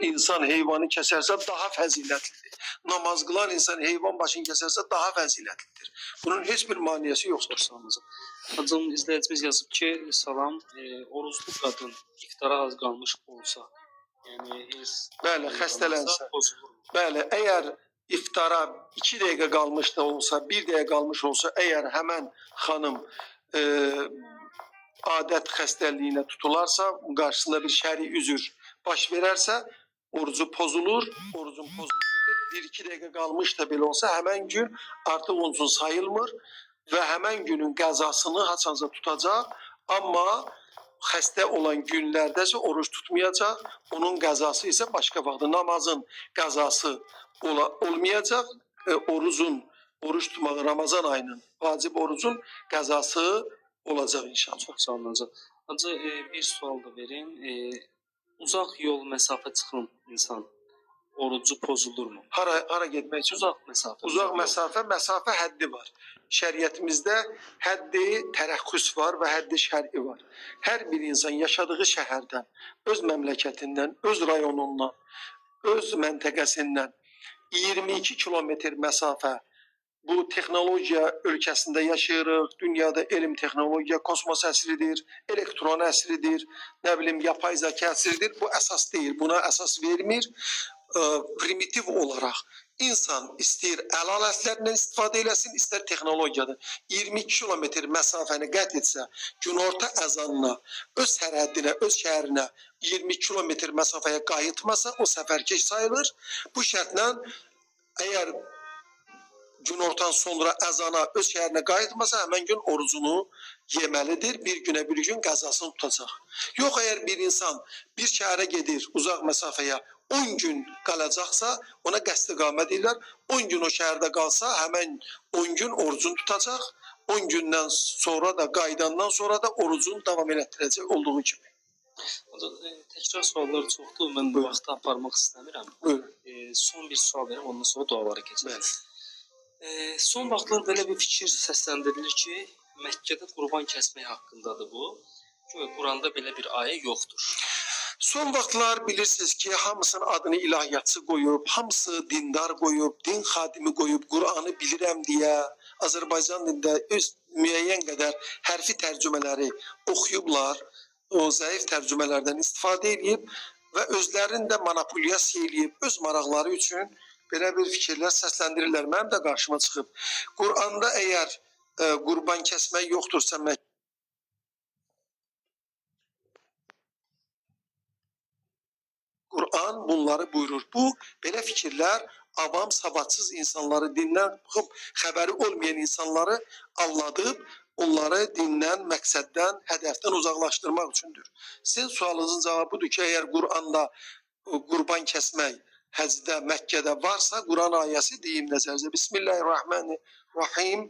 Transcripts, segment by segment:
insan heyvanı keserse daha fəzilətlidir. Namaz qılan insan heyvan başını keserse daha fəzilətlidir. Bunun hiçbir maniyesi yoktur. Hacım, izləyicimiz yazıb ki, salam, oruclu qadın iftara az qalmış olsa, yəni bəli, xəstələnsə, bəli, əgər iftara 2 dəqiqə qalmış da olsa, 1 dəqiqə qalmış olsa, əgər həmən xanım adət xəstəliyinə tutularsa, qarşısında bir şəri üzür baş verərsə, orucu pozulur, orucun pozulmalıdır. 1-2 dəqiqə qalmış da belə olsa, həmən gün artıq onun üçün sayılmır və həmən günün qəzasını haçanca tutacaq, amma xəstə olan günlərdəsə oruç tutmayacaq, onun qəzası isə başqa vaxtda. Namazın qəzası olmayacaq, oruç tutmağı Ramazan ayının vacib orucun qəzası olacaq inşallah. Çox sağ olun hocam. Hacı, bir sual da verin. Uzaq yol məsafə çıxan insan orucu pozulurmu? Hara getmək üçün? Uzaq məsafə. Uzaq məsafə həddi var. Şəriətimizdə həddi tərəxxüs var və həddi şər'i var. Hər bir insan yaşadığı şəhərdən, öz məmləkətindən, öz rayonundan, öz məntəqəsindən 22 kilometr məsafə, bu texnologiya ölkəsində yaşayırıq, dünyada elm, texnologiya, kosmos əsridir, elektron əsridir, nə bilim, yapay zəka əsridir. Bu əsas deyil, buna əsas vermir. Primitiv olaraq insan istəyir əl alətlərindən istifadə eləsin, istər texnologiyadan. 22 kilometr məsafəni qət etsə, günorta əzanına, öz sərhəddinə, öz şəhərinə 22 kilometr məsafəyə qayıtmasa, o səfərkeş sayılır. Bu şərtlə əgər günortadan sonra əzana, öz şəhərinə qayıtmasa, həmən gün orucunu yeməlidir. Bir günə bir gün qəzasını tutacaq. Yox, əgər bir insan bir şəhərə gedir, uzaq məsafəyə 10 gün qalacaqsa, ona qəsd-iqamə deyirlər. 10 gün o şəhərdə qalsa, həmən 10 gün orucunu tutacaq. 10 gündən sonra da, qayıdandan sonra da orucunu davam elətdirəcək olduğu kimi. Təkrar suallar çoxdur, mən bu vaxtı aparmaq istəmirəm. Son bir sual verim, ondan sonra dualara keçək. Son vaxtlar belə bir fikir səsləndirilir ki, Məkkədə qurban kəsmək haqqındadır bu. Quranda belə bir ayə yoxdur. Son vaxtlar bilirsiniz ki, hamısının adını ilahiyyatçı qoyub, hamısı dindar qoyub, din xadimi qoyub, Qur'anı bilirəm deyə, Azərbaycan dilində öz müəyyən qədər hərfi tərcümələri oxuyublar, o zəif tərcümələrdən istifadə edib və özlərini də manipulyasiya edib, öz maraqları üçün belə bir fikirlər səsləndirirlər. Mənim də qarşıma çıxıb. Qur'anda əgər qurban kəsmək yoxdursa, Qur'an bunları buyurur. Bu, belə fikirlər avam, savadsız insanları, dindən baxıb xəbəri olmayan insanları aldadıb, onları dindən, məqsəddən, hədəfdən uzaqlaşdırmaq üçündür. Sizin sualınızın cavabı budur ki, əgər Qur'anda qurban kəsmək həcdə, Məkkədə varsa, Qur'an ayəsi deyim nəzərinizə. Bismillahirrahmanirrahim.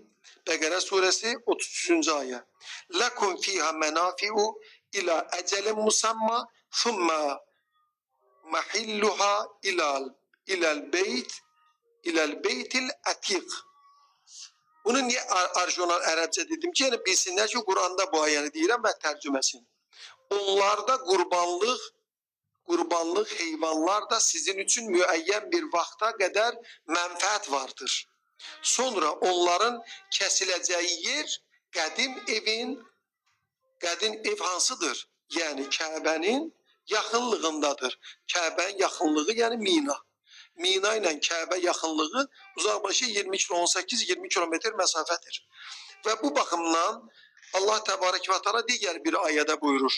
Bəqərə surəsi 33-cü ayə. Ləkum fiyhə mənafi'u ilə əcəlin musamma thumma mahilluha ilal beytil atiq. Bunu niye orijinal Ərəbcə dedim ki, yəni bilsinlər ki, Qur'anda bu ayəni deyirəm və tərcüməsini. Onlarda qurbanlıq heyvanlar da sizin üçün müəyyən bir vaxta qədər mənfəət vardır. Sonra onların kəsiləcəyi yer qədim ev hansıdır? Yəni Kəbənin yaxınlığındadır. Kəbənin yaxınlığı yəni Mina. Mina ilə Kəbə yaxınlığı uzaqbaşı 18-20 kilometr məsafədir. Və bu baxımdan Allah Təbarək və Teala digər bir ayədə buyurur.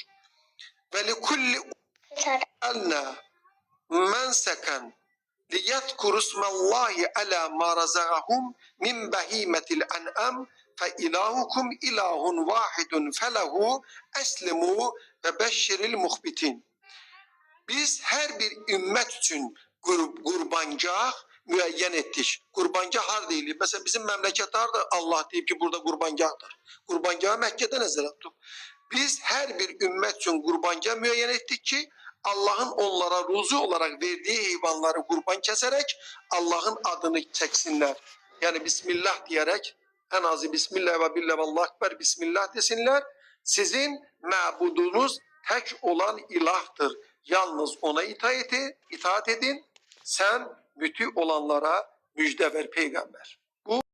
Və likulli əlnə mənsəkən liyədkuru isməllahi alə ma razaqahum min bəhimətil ənəm fə ilahukum ilahun vahidun fələhu əslimu və bəşşiril muxbitin. Biz hər bir ümmət üçün qurbangah müəyyən etdik. Qurbangah har deyilir. Məsələn, bizim məmləkət harda? Allah deyib ki, burada qurbangahdır. Qurbangahı Məkkədə nəzərə tutub. Biz hər bir ümmət üçün qurbangah müəyyən etdik ki, Allah'ın onlara ruzu olarak verdiği heyvanları qurban kəsərək Allah'ın adını çəksinlər. Yəni Bismillah diyerek, en azı Bismillah ve billah ve Allah ekber Bismillah desinlər. Sizin məbudunuz tək olan ilahdır. Yalnız ona itaat edin. Sen mütü olanlara müjde ver peygamber. Bu